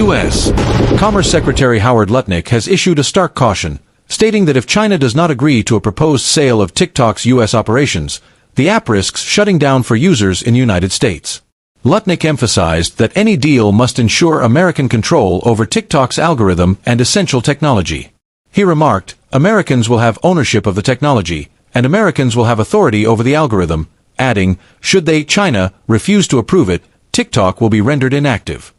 U.S. Commerce Secretary Howard Lutnick has issued a stark caution, stating that if China does not agree to a proposed sale of TikTok's U.S. operations, the app risks shutting down for users in the United States. Lutnick emphasized that any deal must ensure American control over TikTok's algorithm and essential technology. He remarked, "Americans will have ownership of the technology, and Americans will have authority over the algorithm," adding, "Should they, China, refuse to approve it, TikTok will be rendered inactive."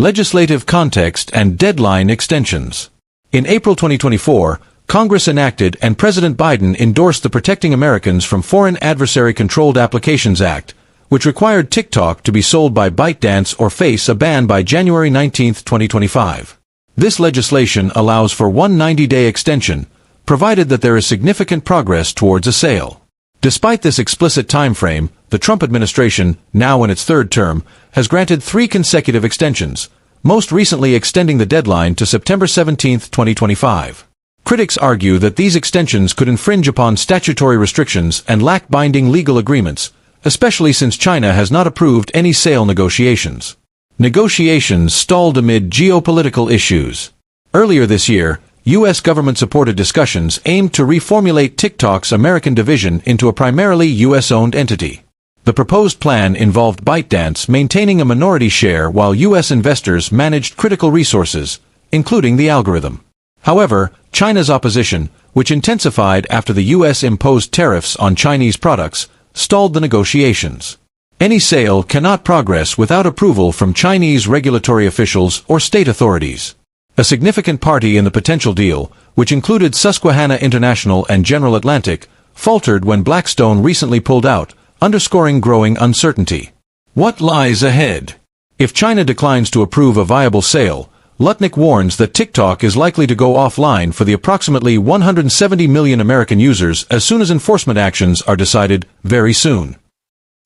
Legislative context and deadline extensions. In April 2024, Congress enacted and President Biden endorsed the Protecting Americans from Foreign Adversary-Controlled Applications Act, which required TikTok to be sold by ByteDance or face a ban by January 19, 2025. This legislation allows for one 90-day extension, provided that there is significant progress towards a sale. Despite this explicit timeframe, the Trump administration, now in its third term, has granted 3 consecutive extensions, most recently extending the deadline to September 17, 2025. Critics argue that these extensions could infringe upon statutory restrictions and lack binding legal agreements, especially since China has not approved any sale negotiations. Negotiations stalled amid geopolitical issues. Earlier this year, U.S. government-supported discussions aimed to reformulate TikTok's American division into a primarily U.S.-owned entity. The proposed plan involved ByteDance maintaining a minority share while U.S. investors managed critical resources, including the algorithm. However, China's opposition, which intensified after the U.S. imposed tariffs on Chinese products, stalled the negotiations. Any sale cannot progress without approval from Chinese regulatory officials or state authorities. A significant party in the potential deal, which included Susquehanna International and General Atlantic, faltered when Blackstone recently pulled out, underscoring growing uncertainty. What lies ahead? If China declines to approve a viable sale, Lutnick warns that TikTok is likely to go offline for the approximately 170 million American users as soon as enforcement actions are decided very soon.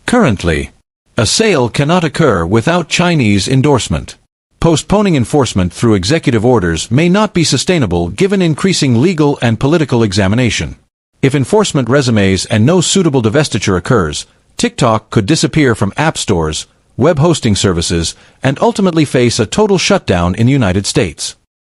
Currently, a sale cannot occur without Chinese endorsement. Postponing enforcement through executive orders may not be sustainable given increasing legal and political examination. If enforcement resumes and no suitable divestiture occurs, TikTok could disappear from app stores, web hosting services, and ultimately face a total shutdown in the United States.